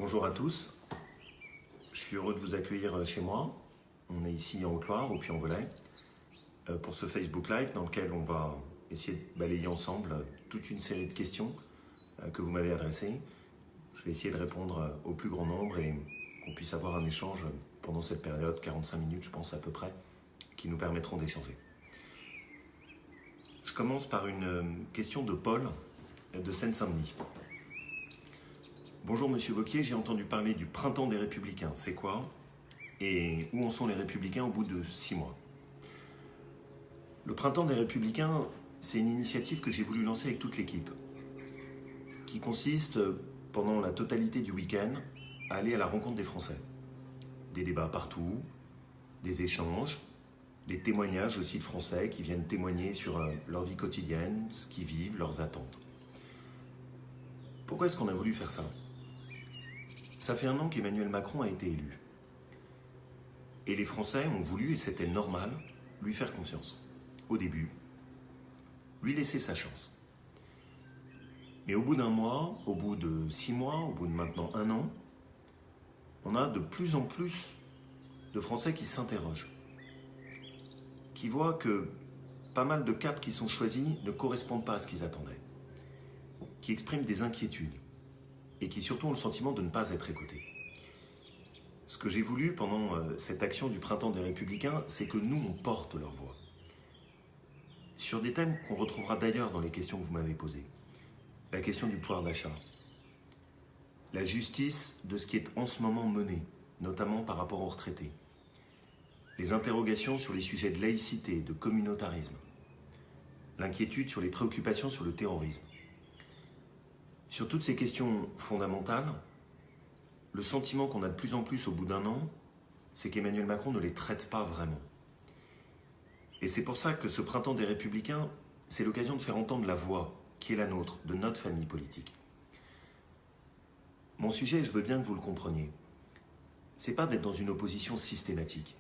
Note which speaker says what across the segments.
Speaker 1: Bonjour à tous, je suis heureux de vous accueillir chez moi. On est ici en Haute-Loire, au Puy-en-Velay, pour ce Facebook Live dans lequel on va essayer de balayer ensemble toute une série de questions que vous m'avez adressées. Je vais essayer de répondre au plus grand nombre et qu'on puisse avoir un échange pendant cette période, 45 minutes je pense à peu près, qui nous permettront d'échanger. Je commence par une question de Paul de Seine-Saint-Denis. Bonjour Monsieur Wauquiez, j'ai entendu parler du printemps des Républicains. C'est quoi? Et où en sont les Républicains au bout de 6 mois? Le printemps des Républicains, c'est une initiative que j'ai voulu lancer avec toute l'équipe, qui consiste, pendant la totalité du week-end, à aller à la rencontre des Français. Des débats partout, des échanges, des témoignages aussi de Français qui viennent témoigner sur leur vie quotidienne, ce qu'ils vivent, leurs attentes. Pourquoi est-ce qu'on a voulu faire ça? Ça fait 1 an qu'Emmanuel Macron a été élu. Et les Français ont voulu, et c'était normal, lui faire confiance. Au début, lui laisser sa chance. Mais au bout d'1 mois, au bout de 6 mois, au bout de maintenant 1 an, on a de plus en plus de Français qui s'interrogent, qui voient que pas mal de caps qui sont choisis ne correspondent pas à ce qu'ils attendaient, qui expriment des inquiétudes et qui surtout ont le sentiment de ne pas être écoutés. Ce que j'ai voulu pendant cette action du printemps des Républicains, c'est que nous, on porte leur voix. Sur des thèmes qu'on retrouvera d'ailleurs dans les questions que vous m'avez posées. La question du pouvoir d'achat. La justice de ce qui est en ce moment mené, notamment par rapport aux retraités. Les interrogations sur les sujets de laïcité, de communautarisme. L'inquiétude sur les préoccupations sur le terrorisme. Sur toutes ces questions fondamentales, le sentiment qu'on a de plus en plus au bout d'1 an, c'est qu'Emmanuel Macron ne les traite pas vraiment. Et c'est pour ça que ce printemps des Républicains, c'est l'occasion de faire entendre la voix qui est la nôtre, de notre famille politique. Mon sujet, je veux bien que vous le compreniez, c'est pas d'être dans une opposition systématique.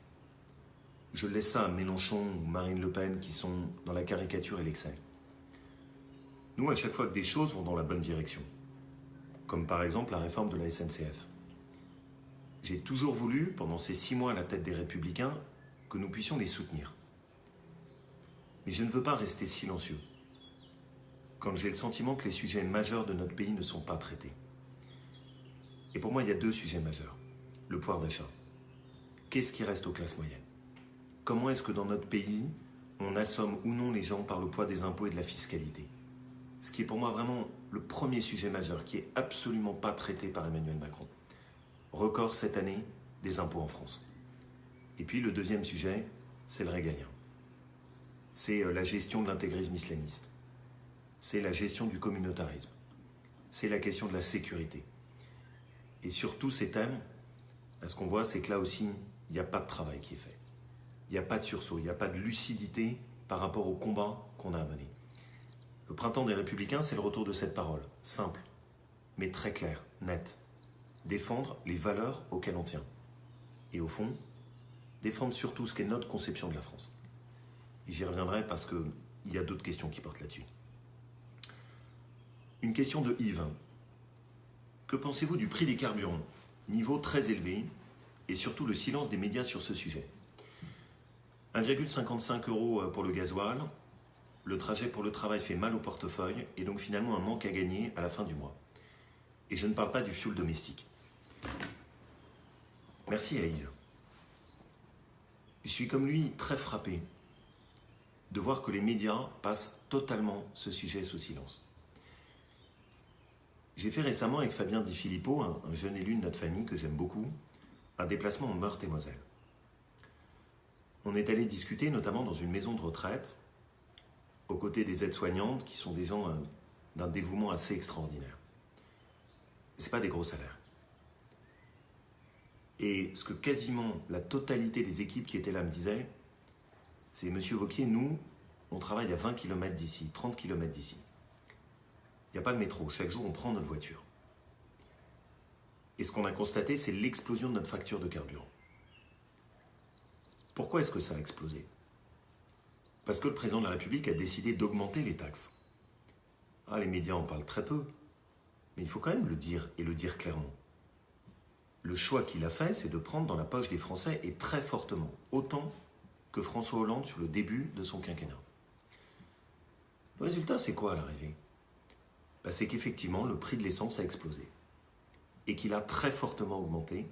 Speaker 1: Je laisse ça à Mélenchon ou Marine Le Pen qui sont dans la caricature et l'excès. Nous, à chaque fois que des choses vont dans la bonne direction, comme par exemple la réforme de la SNCF, j'ai toujours voulu, pendant ces 6 mois à la tête des Républicains, que nous puissions les soutenir. Mais je ne veux pas rester silencieux quand j'ai le sentiment que les sujets majeurs de notre pays ne sont pas traités. Et pour moi, il y a 2 sujets majeurs. Le pouvoir d'achat. Qu'est-ce qui reste aux classes moyennes? Comment est-ce que dans notre pays, on assomme ou non les gens par le poids des impôts et de la fiscalité? Ce qui est pour moi vraiment le premier sujet majeur, qui est absolument pas traité par Emmanuel Macron. Record cette année des impôts en France. Et puis le deuxième sujet, c'est le régalien. C'est la gestion de l'intégrisme islamiste. C'est la gestion du communautarisme. C'est la question de la sécurité. Et sur tous ces thèmes, ce qu'on voit, c'est que là aussi, il n'y a pas de travail qui est fait. Il n'y a pas de sursaut, il n'y a pas de lucidité par rapport au combat qu'on a à mener. Le printemps des Républicains, c'est le retour de cette parole, simple, mais très claire, nette. Défendre les valeurs auxquelles on tient. Et au fond, défendre surtout ce qu'est notre conception de la France. Et j'y reviendrai parce qu'il y a d'autres questions qui portent là-dessus. Une question de Yves. Que pensez-vous du prix des carburants? Niveau très élevé, et surtout le silence des médias sur ce sujet. 1,55 € pour le gasoil. Le trajet pour le travail fait mal au portefeuille et donc finalement un manque à gagner à la fin du mois. Et je ne parle pas du fioul domestique. Merci à Yves. Je suis comme lui très frappé de voir que les médias passent totalement ce sujet sous silence. J'ai fait récemment avec Fabien Di Filippo, un jeune élu de notre famille que j'aime beaucoup, un déplacement en Meurthe-et-Moselle. On est allé discuter notamment dans une maison de retraite aux côtés des aides-soignantes qui sont des gens d'un dévouement assez extraordinaire. Ce n'est pas des gros salaires. Et ce que quasiment la totalité des équipes qui étaient là me disaient, c'est « Monsieur Wauquiez, nous, on travaille à 20 km d'ici, 30 km d'ici. Il n'y a pas de métro, chaque jour on prend notre voiture. Et ce qu'on a constaté, c'est l'explosion de notre facture de carburant. Pourquoi est-ce que ça a explosé? Parce que le président de la République a décidé d'augmenter les taxes. Ah, les médias en parlent très peu, mais il faut quand même le dire, et le dire clairement. le choix qu'il a fait, c'est de prendre dans la poche des Français, et très fortement, autant que François Hollande sur le début de son quinquennat. Le résultat, c'est quoi à l'arrivée? C'est qu'effectivement, le prix de l'essence a explosé, et qu'il a très fortement augmenté,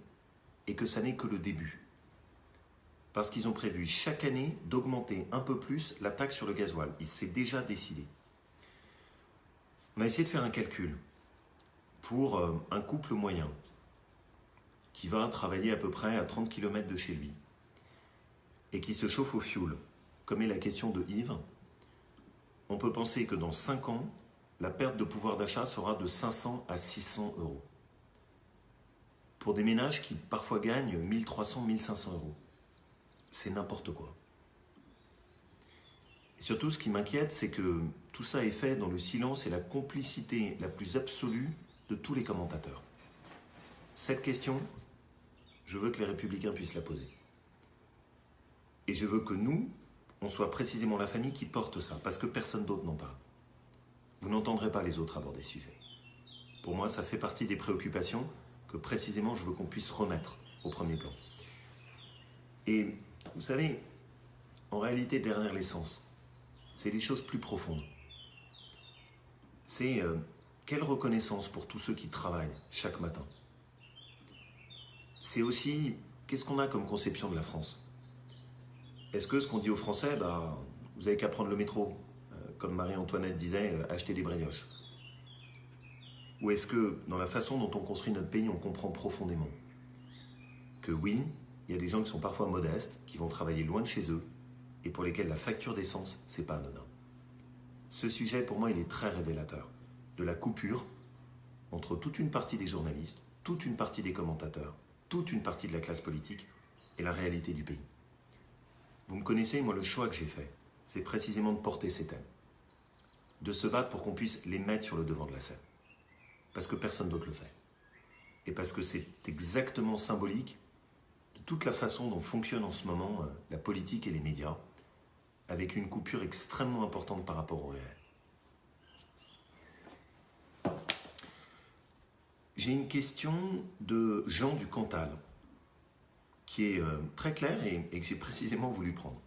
Speaker 1: et que ça n'est que le début. Parce qu'ils ont prévu chaque année d'augmenter un peu plus la taxe sur le gasoil. Il s'est déjà décidé. On a essayé de faire un calcul pour un couple moyen qui va travailler à peu près à 30 km de chez lui et qui se chauffe au fioul, comme est la question de Yves. On peut penser que dans 5 ans, la perte de pouvoir d'achat sera de 500 à 600 euros. Pour des ménages qui parfois gagnent 1300, 1500 euros. C'est n'importe quoi. Et surtout, ce qui m'inquiète, c'est que tout ça est fait dans le silence et la complicité la plus absolue de tous les commentateurs. Cette question, je veux que les Républicains puissent la poser. Et je veux que nous, on soit précisément la famille qui porte ça, parce que personne d'autre n'en parle. Vous n'entendrez pas les autres aborder ce sujet. Pour moi, ça fait partie des préoccupations que précisément je veux qu'on puisse remettre au premier plan. Et vous savez, en réalité, derrière l'essence, c'est des choses plus profondes. C'est quelle reconnaissance pour tous ceux qui travaillent chaque matin. C'est aussi, qu'est-ce qu'on a comme conception de la France? Est-ce que ce qu'on dit aux Français, vous n'avez qu'à prendre le métro, comme Marie-Antoinette disait, acheter des brioches? Ou est-ce que, dans la façon dont on construit notre pays, on comprend profondément que oui, il y a des gens qui sont parfois modestes, qui vont travailler loin de chez eux, et pour lesquels la facture d'essence, c'est pas anodin. Ce sujet, pour moi, il est très révélateur de la coupure entre toute une partie des journalistes, toute une partie des commentateurs, toute une partie de la classe politique et la réalité du pays. Vous me connaissez, moi, le choix que j'ai fait, c'est précisément de porter ces thèmes, de se battre pour qu'on puisse les mettre sur le devant de la scène, parce que personne d'autre le fait, et parce que c'est exactement symbolique de toute la façon dont fonctionne en ce moment la politique et les médias, avec une coupure extrêmement importante par rapport au réel. J'ai une question de Jean du Cantal, qui est très claire et que j'ai précisément voulu prendre.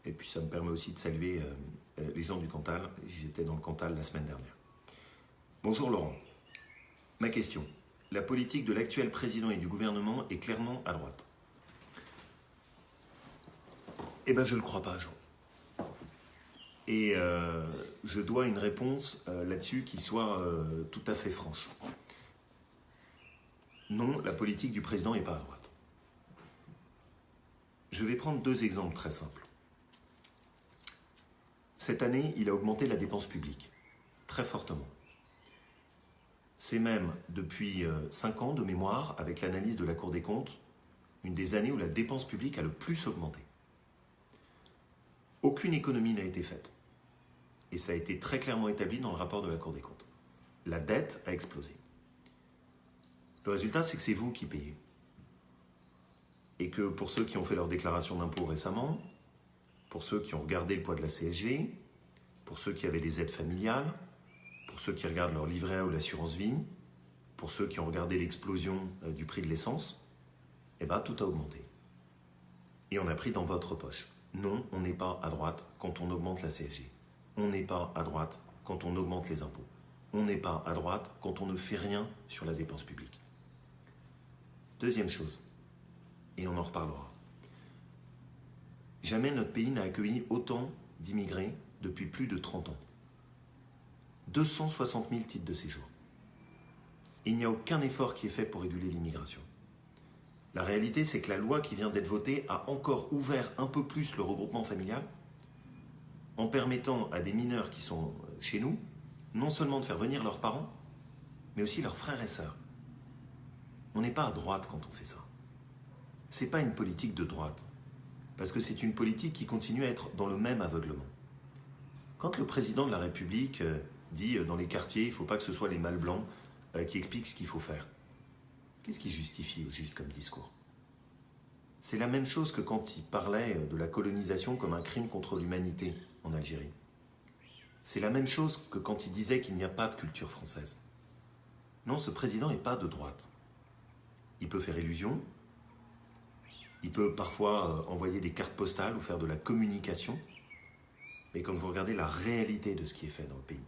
Speaker 1: Et puis ça me permet aussi de saluer les gens du Cantal. J'étais dans le Cantal la semaine dernière. Bonjour Laurent. Ma question. La politique de l'actuel président et du gouvernement est clairement à droite. Eh bien, je ne le crois pas, Jean. Et je dois une réponse là-dessus qui soit tout à fait franche. Non, la politique du président n'est pas à droite. Je vais prendre 2 exemples très simples. Cette année, il a augmenté la dépense publique, très fortement. C'est même, depuis 5 ans de mémoire, avec l'analyse de la Cour des comptes, une des années où la dépense publique a le plus augmenté. Aucune économie n'a été faite. Et ça a été très clairement établi dans le rapport de la Cour des comptes. La dette a explosé. Le résultat, c'est que c'est vous qui payez. Et que pour ceux qui ont fait leur déclaration d'impôt récemment, pour ceux qui ont regardé le poids de la CSG, pour ceux qui avaient des aides familiales, pour ceux qui regardent leur livret A ou l'assurance vie, pour ceux qui ont regardé l'explosion du prix de l'essence, tout a augmenté. Et on a pris dans votre poche. Non, on n'est pas à droite quand on augmente la CSG. On n'est pas à droite quand on augmente les impôts. On n'est pas à droite quand on ne fait rien sur la dépense publique. Deuxième chose, et on en reparlera. Jamais notre pays n'a accueilli autant d'immigrés depuis plus de 30 ans. 260 000 titres de séjour. Il n'y a aucun effort qui est fait pour réguler l'immigration. La réalité, c'est que la loi qui vient d'être votée a encore ouvert un peu plus le regroupement familial en permettant à des mineurs qui sont chez nous, non seulement de faire venir leurs parents, mais aussi leurs frères et sœurs. On n'est pas à droite quand on fait ça. C'est pas une politique de droite, parce que c'est une politique qui continue à être dans le même aveuglement. Quand le président de la République dit dans les quartiers, il ne faut pas que ce soit les mâles blancs qui expliquent ce qu'il faut faire, qu'est-ce qui justifie au juste comme discours? C'est la même chose que quand il parlait de la colonisation comme un crime contre l'humanité en Algérie. C'est la même chose que quand il disait qu'il n'y a pas de culture française. Non, ce président n'est pas de droite. il peut faire illusion, il peut parfois envoyer des cartes postales ou faire de la communication, mais quand vous regardez la réalité de ce qui est fait dans le pays,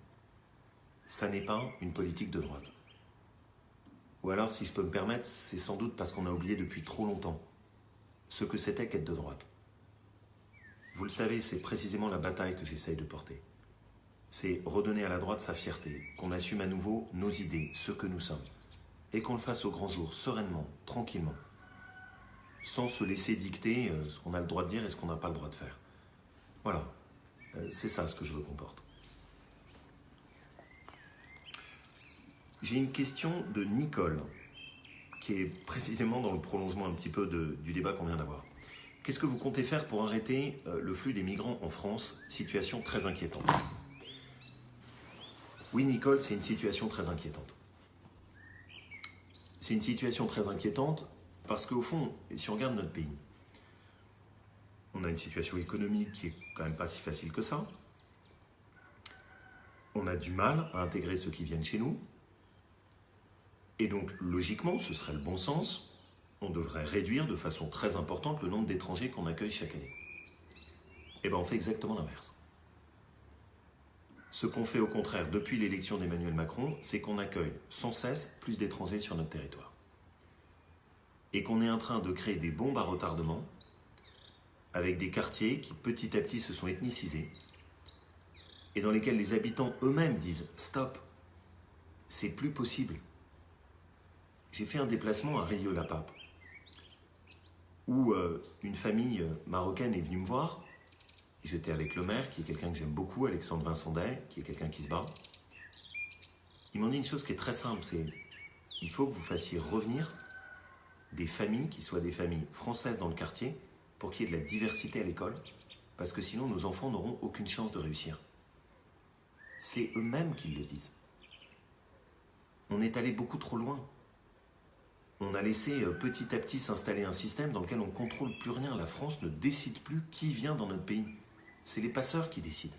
Speaker 1: ça n'est pas une politique de droite. Ou alors, si je peux me permettre, c'est sans doute parce qu'on a oublié depuis trop longtemps ce que c'était qu'être de droite. Vous le savez, c'est précisément la bataille que j'essaye de porter. C'est redonner à la droite sa fierté, qu'on assume à nouveau nos idées, ce que nous sommes, et qu'on le fasse au grand jour, sereinement, tranquillement, sans se laisser dicter ce qu'on a le droit de dire et ce qu'on n'a pas le droit de faire. Voilà, c'est ça ce que je veux qu'on porte. J'ai une question de Nicole, qui est précisément dans le prolongement un petit peu du débat qu'on vient d'avoir. Qu'est-ce que vous comptez faire pour arrêter le flux des migrants en France? Situation très inquiétante. Oui, Nicole, c'est une situation très inquiétante. C'est une situation très inquiétante parce qu'au fond, et si on regarde notre pays, on a une situation économique qui est quand même pas si facile que ça. On a du mal à intégrer ceux qui viennent chez nous. Et donc, logiquement, ce serait le bon sens, on devrait réduire de façon très importante le nombre d'étrangers qu'on accueille chaque année. Eh bien, on fait exactement l'inverse. Ce qu'on fait au contraire depuis l'élection d'Emmanuel Macron, c'est qu'on accueille sans cesse plus d'étrangers sur notre territoire. Et qu'on est en train de créer des bombes à retardement avec des quartiers qui petit à petit se sont ethnicisés et dans lesquels les habitants eux-mêmes disent « Stop, c'est plus possible ». J'ai fait un déplacement à Rieux-la-Pape où une famille marocaine est venue me voir. J'étais avec le maire, qui est quelqu'un que j'aime beaucoup, Alexandre Vincent-Day, qui est quelqu'un qui se bat. Ils m'ont dit une chose qui est très simple, c'est il faut que vous fassiez revenir des familles qui soient des familles françaises dans le quartier pour qu'il y ait de la diversité à l'école, parce que sinon nos enfants n'auront aucune chance de réussir. C'est eux-mêmes qui le disent. On est allé beaucoup trop loin. On a laissé petit à petit s'installer un système dans lequel on ne contrôle plus rien. La France ne décide plus qui vient dans notre pays. C'est les passeurs qui décident.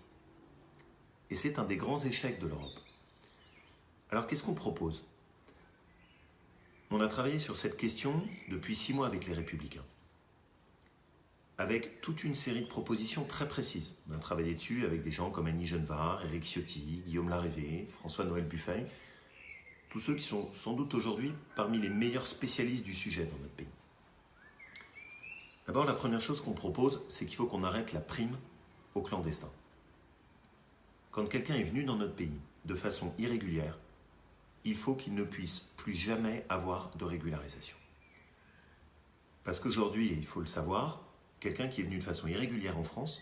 Speaker 1: Et c'est un des grands échecs de l'Europe. Alors qu'est-ce qu'on propose? On a travaillé sur cette question depuis 6 mois avec les Républicains. Avec toute une série de propositions très précises. On a travaillé dessus avec des gens comme Annie Genevard, Éric Ciotti, Guillaume Larrivé, François-Noël Buffet. Tous ceux qui sont sans doute aujourd'hui parmi les meilleurs spécialistes du sujet dans notre pays. D'abord, la première chose qu'on propose, c'est qu'il faut qu'on arrête la prime aux clandestins. Quand quelqu'un est venu dans notre pays de façon irrégulière, il faut qu'il ne puisse plus jamais avoir de régularisation. Parce qu'aujourd'hui, il faut le savoir, quelqu'un qui est venu de façon irrégulière en France,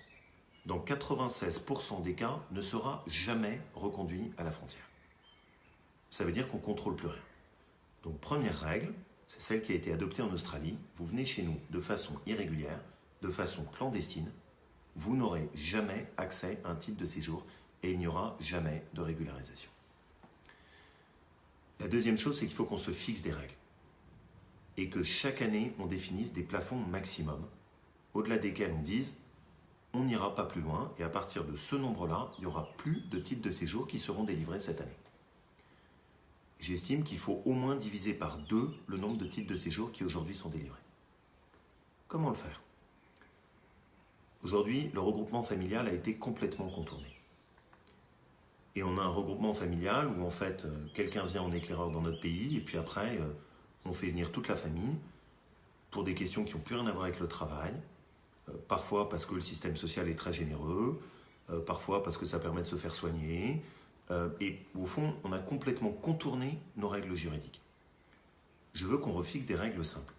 Speaker 1: dans 96% des cas, ne sera jamais reconduit à la frontière. Ça veut dire qu'on ne contrôle plus rien. Donc première règle, c'est celle qui a été adoptée en Australie. Vous venez chez nous de façon irrégulière, de façon clandestine, vous n'aurez jamais accès à un titre de séjour et il n'y aura jamais de régularisation. La deuxième chose, c'est qu'il faut qu'on se fixe des règles et que chaque année, on définisse des plafonds maximum au-delà desquels on dise on n'ira pas plus loin et à partir de ce nombre-là, il n'y aura plus de titres de séjour qui seront délivrés cette année. J'estime qu'il faut au moins diviser par 2 le nombre de titres de séjour qui aujourd'hui sont délivrés. Comment le faire? Aujourd'hui, le regroupement familial a été complètement contourné. Et on a un regroupement familial où en fait, quelqu'un vient en éclaireur dans notre pays et puis après, on fait venir toute la famille pour des questions qui n'ont plus rien à voir avec le travail, parfois parce que le système social est très généreux, parfois parce que ça permet de se faire soigner, et au fond, on a complètement contourné nos règles juridiques. Je veux qu'on refixe des règles simples.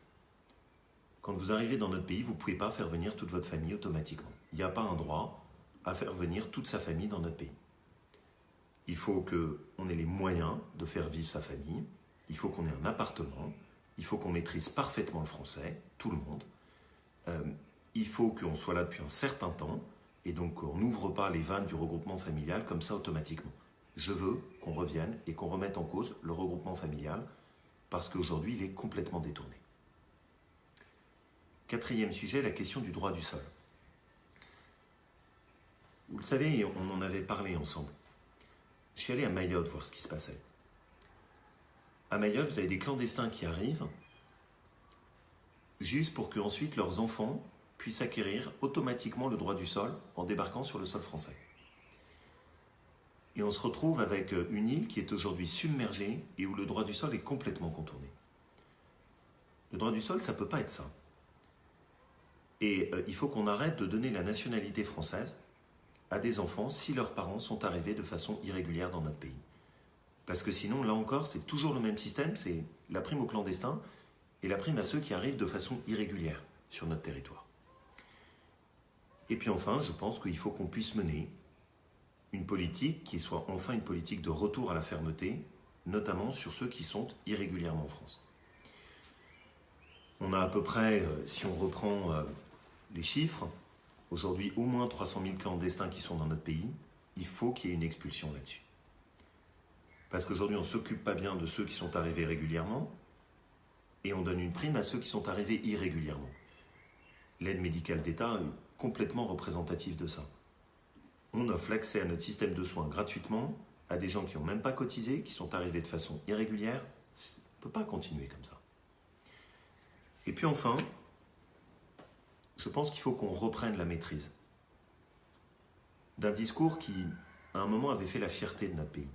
Speaker 1: Quand vous arrivez dans notre pays, vous ne pouvez pas faire venir toute votre famille automatiquement. Il n'y a pas un droit à faire venir toute sa famille dans notre pays. Il faut qu'on ait les moyens de faire vivre sa famille, il faut qu'on ait un appartement, il faut qu'on maîtrise parfaitement le français, tout le monde, il faut qu'on soit là depuis un certain temps, et donc on n'ouvre pas les vannes du regroupement familial comme ça automatiquement. Je veux qu'on revienne et qu'on remette en cause le regroupement familial parce qu'aujourd'hui, il est complètement détourné. Quatrième sujet, la question du droit du sol. Vous le savez, on en avait parlé ensemble. Je suis allé à Mayotte voir ce qui se passait. À Mayotte, vous avez des clandestins qui arrivent juste pour que ensuite leurs enfants puissent acquérir automatiquement le droit du sol en débarquant sur le sol français. Et on se retrouve avec une île qui est aujourd'hui submergée et où le droit du sol est complètement contourné. Le droit du sol, ça ne peut pas être ça. Et il faut qu'on arrête de donner la nationalité française à des enfants si leurs parents sont arrivés de façon irrégulière dans notre pays. Parce que sinon, là encore, c'est toujours le même système, c'est la prime aux clandestins et la prime à ceux qui arrivent de façon irrégulière sur notre territoire. Et puis enfin, je pense qu'il faut qu'on puisse mener une politique qui soit enfin une politique de retour à la fermeté, notamment sur ceux qui sont irrégulièrement en France. On a à peu près, si on reprend les chiffres, aujourd'hui au moins 300 000 clandestins qui sont dans notre pays. Il faut qu'il y ait une expulsion là-dessus. Parce qu'aujourd'hui, on ne s'occupe pas bien de ceux qui sont arrivés régulièrement et on donne une prime à ceux qui sont arrivés irrégulièrement. L'aide médicale d'État est complètement représentative de ça. On offre l'accès à notre système de soins gratuitement à des gens qui n'ont même pas cotisé, qui sont arrivés de façon irrégulière. On ne peut pas continuer comme ça. Et puis enfin, je pense qu'il faut qu'on reprenne la maîtrise d'un discours qui, à un moment, avait fait la fierté de notre pays.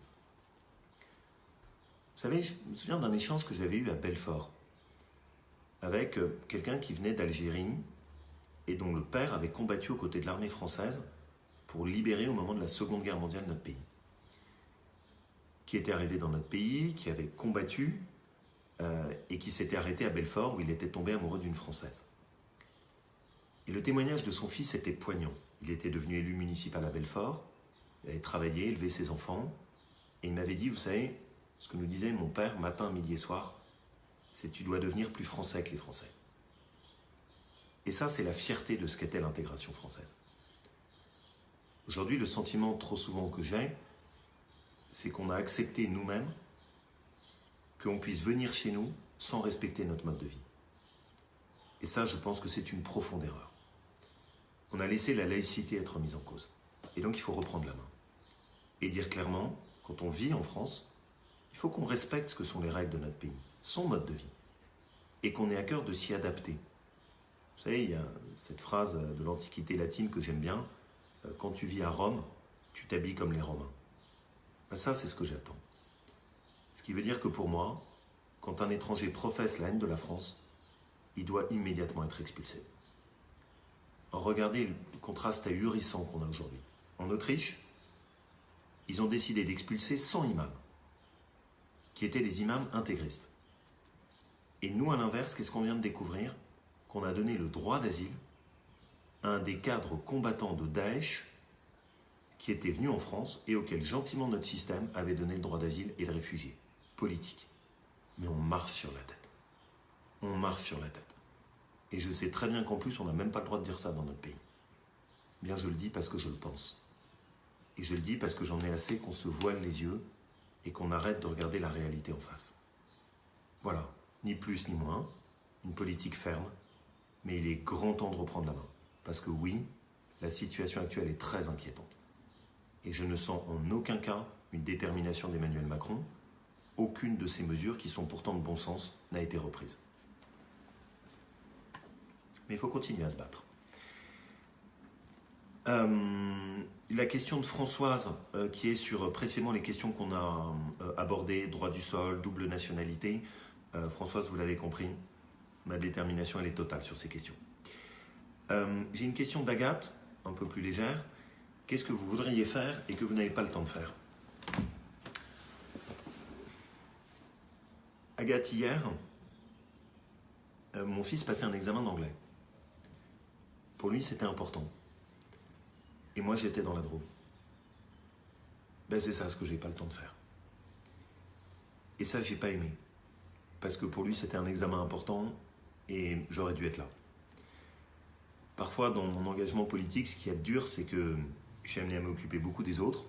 Speaker 1: Vous savez, je me souviens d'un échange que j'avais eu à Belfort avec quelqu'un qui venait d'Algérie et dont le père avait combattu aux côtés de l'armée française pour libérer au moment de la Seconde Guerre mondiale notre pays. Qui était arrivé dans notre pays, qui avait combattu et qui s'était arrêté à Belfort où il était tombé amoureux d'une Française. Et le témoignage de son fils était poignant. Il était devenu élu municipal à Belfort, il avait travaillé, élevé ses enfants, et il m'avait dit, vous savez, ce que nous disait mon père matin, midi et soir, c'est tu dois devenir plus français que les Français. Et ça, c'est la fierté de ce qu'était l'intégration française. Aujourd'hui, le sentiment trop souvent que j'ai, c'est qu'on a accepté nous-mêmes qu'on puisse venir chez nous sans respecter notre mode de vie. Et ça, je pense que c'est une profonde erreur. On a laissé la laïcité être mise en cause. Et donc, il faut reprendre la main. Et dire clairement, quand on vit en France, il faut qu'on respecte ce que sont les règles de notre pays, son mode de vie, et qu'on ait à cœur de s'y adapter. Vous savez, il y a cette phrase de l'Antiquité latine que j'aime bien, quand tu vis à Rome, tu t'habilles comme les Romains. Ben ça, c'est ce que j'attends. Ce qui veut dire que pour moi, quand un étranger professe la haine de la France, il doit immédiatement être expulsé. Alors regardez le contraste ahurissant qu'on a aujourd'hui. En Autriche, ils ont décidé d'expulser 100 imams, qui étaient des imams intégristes. Et nous, à l'inverse, qu'est-ce qu'on vient de découvrir? Qu'on a donné le droit d'asile à un des cadres combattants de Daesh qui était venu en France et auquel gentiment notre système avait donné le droit d'asile et de réfugié politique. Mais on marche sur la tête. On marche sur la tête. Et je sais très bien qu'en plus, on n'a même pas le droit de dire ça dans notre pays. Bien, je le dis parce que je le pense. Et je le dis parce que j'en ai assez qu'on se voile les yeux et qu'on arrête de regarder la réalité en face. Voilà, ni plus ni moins, une politique ferme, mais il est grand temps de reprendre la main. Parce que oui, la situation actuelle est très inquiétante. Et je ne sens en aucun cas une détermination d'Emmanuel Macron. Aucune de ces mesures, qui sont pourtant de bon sens, n'a été reprise. Mais il faut continuer à se battre. La question de Françoise, qui est sur précisément les questions qu'on a abordées, droit du sol, double nationalité. Françoise, vous l'avez compris, ma détermination, elle est totale sur ces questions. J'ai une question d'Agathe, un peu plus légère. Qu'est-ce que vous voudriez faire et que vous n'avez pas le temps de faire? Agathe, hier, mon fils passait un examen d'anglais. Pour lui, c'était important. Et moi, j'étais dans la Drôme. Ben, c'est ça ce que j'ai pas le temps de faire. Et ça, j'ai pas aimé. Parce que pour lui, c'était un examen important et j'aurais dû être là. Parfois, dans mon engagement politique, ce qui est dur, c'est que je suis amené à m'occuper beaucoup des autres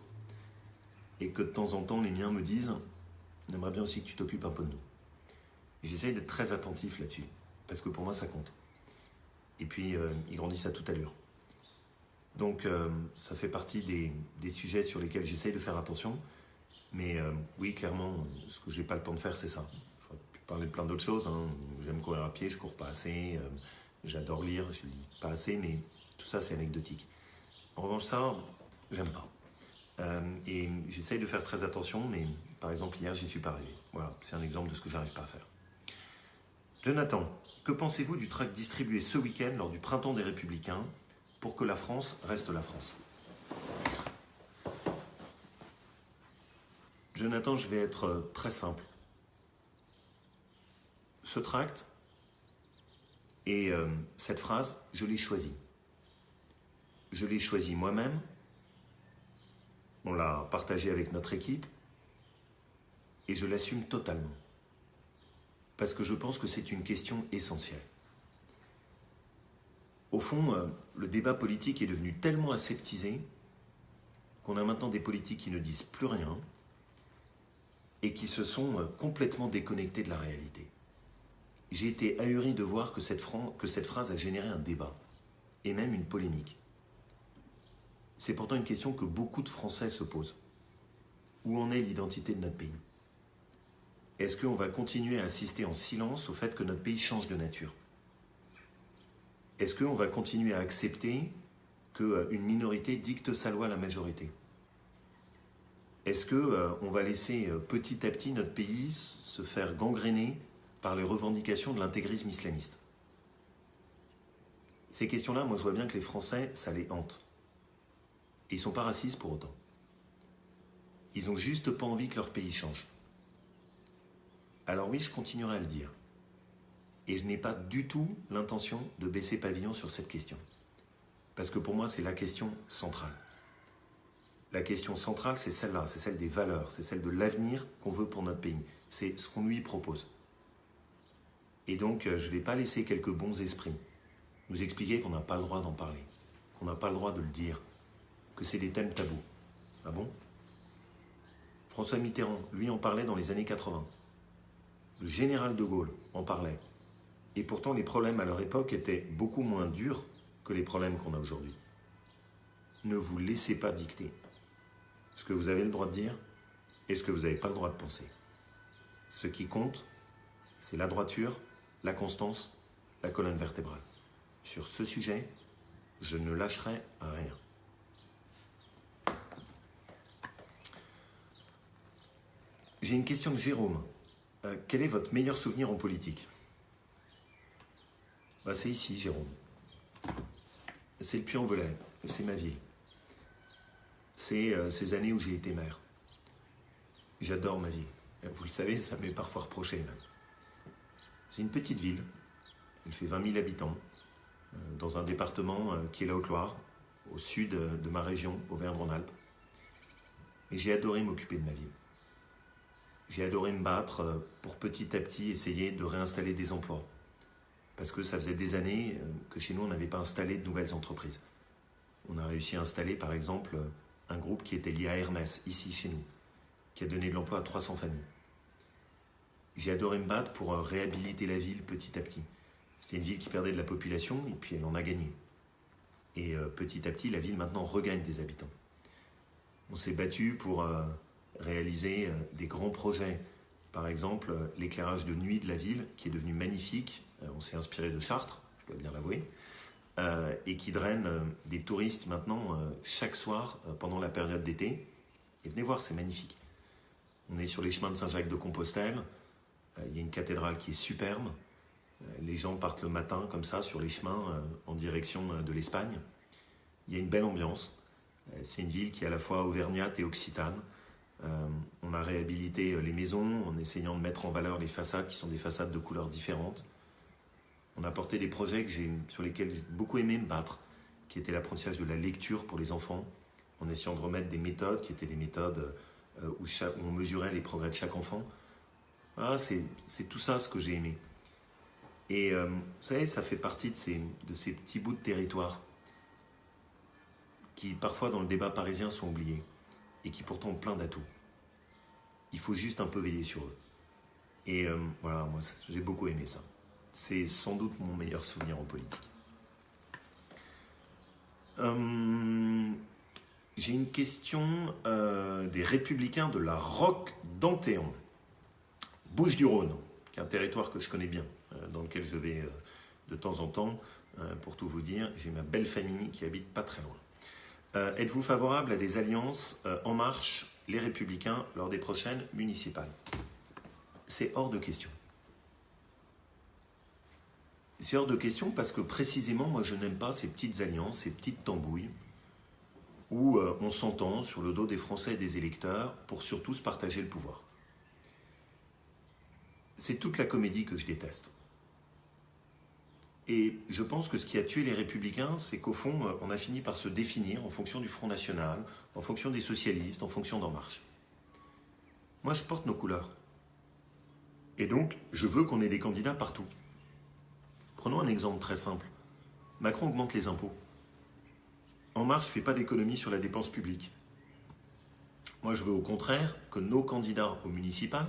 Speaker 1: et que de temps en temps, les miens me disent « On aimerait bien aussi que tu t'occupes un peu de nous ». J'essaye d'être très attentif là-dessus, parce que pour moi, ça compte. Et puis, ils grandissent à toute allure. Donc, ça fait partie des sujets sur lesquels j'essaye de faire attention. Mais oui, clairement, ce que je n'ai pas le temps de faire, c'est ça. Je pourrais parler de plein d'autres choses. j'aime courir à pied, je cours pas assez, j'adore lire, je lis pas assez, mais tout ça c'est anecdotique. En revanche ça, j'aime pas. Et j'essaye de faire très attention, mais par exemple hier j'y suis pas arrivé. Voilà, c'est un exemple de ce que j'arrive pas à faire. Jonathan, que pensez-vous du tract distribué ce week-end lors du Printemps des Républicains pour que la France reste la France? Jonathan, je vais être très simple. Ce tract et cette phrase, je l'ai choisi. Je l'ai choisi moi-même. On l'a partagé avec notre équipe et je l'assume totalement. Parce que je pense que c'est une question essentielle. Au fond, le débat politique est devenu tellement aseptisé qu'on a maintenant des politiques qui ne disent plus rien et qui se sont complètement déconnectés de la réalité. J'ai été ahuri de voir que cette phrase a généré un débat et même une polémique. C'est pourtant une question que beaucoup de Français se posent. Où en est l'identité de notre pays? Est-ce qu'on va continuer à assister en silence au fait que notre pays change de nature? Est-ce qu'on va continuer à accepter qu'une minorité dicte sa loi à la majorité? Est-ce qu'on va laisser petit à petit notre pays se faire gangréner par les revendications de l'intégrisme islamiste? Ces questions-là, moi je vois bien que les Français, ça les hante. Et ils ne sont pas racistes pour autant. Ils n'ont juste pas envie que leur pays change. Alors oui, je continuerai à le dire. Et je n'ai pas du tout l'intention de baisser pavillon sur cette question. Parce que pour moi, c'est la question centrale. La question centrale, c'est celle-là, c'est celle des valeurs, c'est celle de l'avenir qu'on veut pour notre pays. C'est ce qu'on lui propose. Et donc, je ne vais pas laisser quelques bons esprits nous expliquer qu'on n'a pas le droit d'en parler, qu'on n'a pas le droit de le dire, que c'est des thèmes tabous. Ah bon? François Mitterrand, lui, en parlait dans les années 80. Le général de Gaulle en parlait. Et pourtant, les problèmes à leur époque étaient beaucoup moins durs que les problèmes qu'on a aujourd'hui. Ne vous laissez pas dicter ce que vous avez le droit de dire et ce que vous n'avez pas le droit de penser. Ce qui compte, c'est la droiture, la constance, la colonne vertébrale. Sur ce sujet, je ne lâcherai rien. J'ai une question de Jérôme. Quel est votre meilleur souvenir en politique? C'est ici, Jérôme. C'est le Puy-en-Velay, c'est ma ville. C'est ces années où j'ai été maire. J'adore ma ville. Vous le savez, ça m'est parfois reproché même. C'est une petite ville. Elle fait 20 000 habitants, dans un département qui est la Haute-Loire, au sud de ma région, Auvergne-Rhône-Alpes. Et j'ai adoré m'occuper de ma ville. J'ai adoré me battre pour petit à petit essayer de réinstaller des emplois. Parce que ça faisait des années que chez nous, on n'avait pas installé de nouvelles entreprises. On a réussi à installer, par exemple, un groupe qui était lié à Hermès, ici, chez nous, qui a donné de l'emploi à 300 familles. J'ai adoré me battre pour réhabiliter la ville petit à petit. C'était une ville qui perdait de la population, et puis elle en a gagné. Et petit à petit, la ville, maintenant, regagne des habitants. On s'est battu pour réaliser des grands projets. Par exemple, l'éclairage de nuit de la ville, qui est devenu magnifique. On s'est inspiré de Chartres, je dois bien l'avouer, et qui draine des touristes maintenant chaque soir pendant la période d'été. Et venez voir, c'est magnifique. On est sur les chemins de Saint-Jacques-de-Compostelle. Il y a une cathédrale qui est superbe. Les gens partent le matin comme ça sur les chemins en direction de l'Espagne. Il y a une belle ambiance. C'est une ville qui est à la fois auvergnate et occitane. On a réhabilité les maisons en essayant de mettre en valeur les façades qui sont des façades de couleurs différentes. On a porté des projets sur lesquels j'ai beaucoup aimé me battre, qui étaient l'apprentissage de la lecture pour les enfants, en essayant de remettre des méthodes qui étaient des méthodes où on mesurait les progrès de chaque enfant. Voilà, c'est tout ça ce que j'ai aimé. Et vous savez, ça fait partie de ces petits bouts de territoire qui parfois dans le débat parisien sont oubliés et qui pourtant ont plein d'atouts. Il faut juste un peu veiller sur eux. Et voilà, moi j'ai beaucoup aimé ça. C'est sans doute mon meilleur souvenir en politique. J'ai une question des Républicains de la Roque d'Antéon. Bouches-du-Rhône. qui est un territoire que je connais bien, dans lequel je vais de temps en temps. Pour tout vous dire, j'ai ma belle famille qui habite pas très loin. Êtes-vous favorable à des alliances En Marche, les Républicains, lors des prochaines municipales? C'est hors de question. C'est hors de question parce que précisément, moi, je n'aime pas ces petites alliances, ces petites tambouilles, où on s'entend sur le dos des Français et des électeurs pour surtout se partager le pouvoir. C'est toute la comédie que je déteste. Et je pense que ce qui a tué les Républicains, c'est qu'au fond, on a fini par se définir en fonction du Front National, en fonction des socialistes, en fonction d'En Marche. Moi, je porte nos couleurs. Et donc, je veux qu'on ait des candidats partout. Prenons un exemple très simple. Macron augmente les impôts. En Marche ne fait pas d'économie sur la dépense publique. Moi, je veux au contraire que nos candidats aux municipales,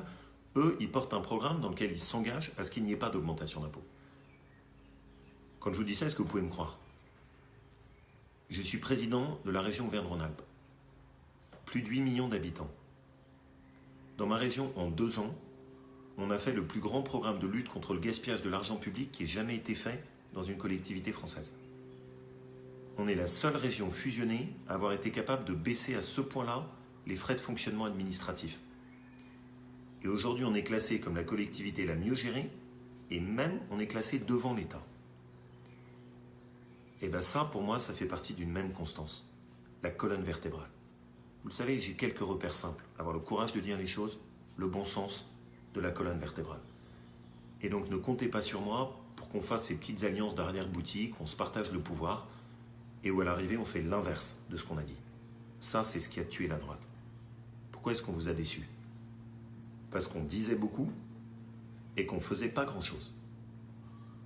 Speaker 1: eux, ils portent un programme dans lequel ils s'engagent à ce qu'il n'y ait pas d'augmentation d'impôts. Quand je vous dis ça, est-ce que vous pouvez me croire? Je suis président de la région Auvergne-Rhône-Alpes. Plus de 8 millions d'habitants. Dans ma région, en 2 ans, on a fait le plus grand programme de lutte contre le gaspillage de l'argent public qui ait jamais été fait dans une collectivité française. On est la seule région fusionnée à avoir été capable de baisser à ce point-là les frais de fonctionnement administratifs. Et aujourd'hui, on est classé comme la collectivité la mieux gérée, et même on est classé devant l'État. Et bien ça, pour moi, ça fait partie d'une même constance, la colonne vertébrale. Vous le savez, j'ai quelques repères simples. Avoir le courage de dire les choses, le bon sens de la colonne vertébrale. Et donc ne comptez pas sur moi pour qu'on fasse ces petites alliances d'arrière-boutique, on se partage le pouvoir, et où à l'arrivée, on fait l'inverse de ce qu'on a dit. Ça, c'est ce qui a tué la droite. Pourquoi est-ce qu'on vous a déçu? Parce qu'on disait beaucoup et qu'on ne faisait pas grand-chose.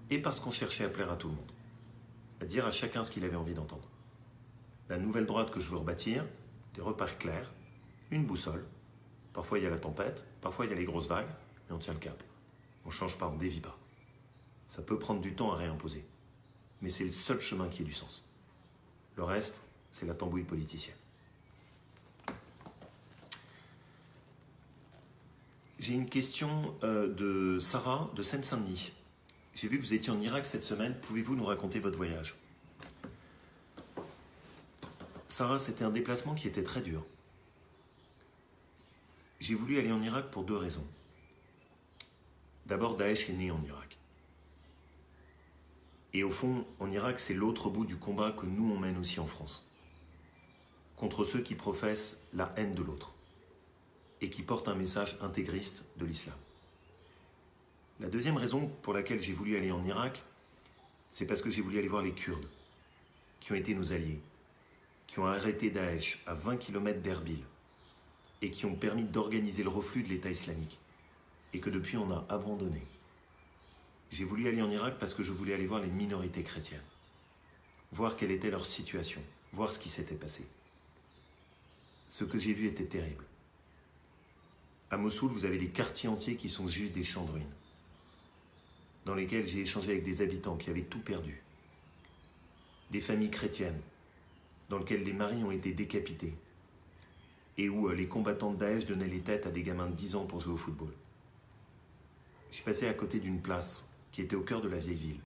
Speaker 1: Et parce qu'on cherchait à plaire à tout le monde. À dire à chacun ce qu'il avait envie d'entendre. La nouvelle droite que je veux rebâtir, des repères clairs, une boussole. Parfois il y a la tempête, parfois il y a les grosses vagues, mais on tient le cap. On ne change pas, on ne dévie pas. Ça peut prendre du temps à réimposer. Mais c'est le seul chemin qui ait du sens. Le reste, c'est la tambouille politicienne. J'ai une question de Sarah de Seine-Saint-Denis. J'ai vu que vous étiez en Irak cette semaine. Pouvez-vous nous raconter votre voyage? Sarah, c'était un déplacement qui était très dur. J'ai voulu aller en Irak pour 2 raisons. D'abord, Daesh est né en Irak. Et au fond, en Irak, c'est l'autre bout du combat que nous, on mène aussi en France. Contre ceux qui professent la haine de l'autre. Et qui portent un message intégriste de l'islam. La deuxième raison pour laquelle j'ai voulu aller en Irak, c'est parce que j'ai voulu aller voir les Kurdes, qui ont été nos alliés, qui ont arrêté Daesh à 20 km d'Erbil, et qui ont permis d'organiser le reflux de l'État islamique, et que depuis on a abandonné. J'ai voulu aller en Irak parce que je voulais aller voir les minorités chrétiennes, voir quelle était leur situation, voir ce qui s'était passé. Ce que j'ai vu était terrible. À Mossoul, vous avez des quartiers entiers qui sont juste des champs de ruines, dans lesquels j'ai échangé avec des habitants qui avaient tout perdu, des familles chrétiennes, dans lesquelles les maris ont été décapités, et où les combattants de Daesh donnaient les têtes à des gamins de 10 ans pour jouer au football. J'ai passé à côté d'une place qui était au cœur de la vieille ville,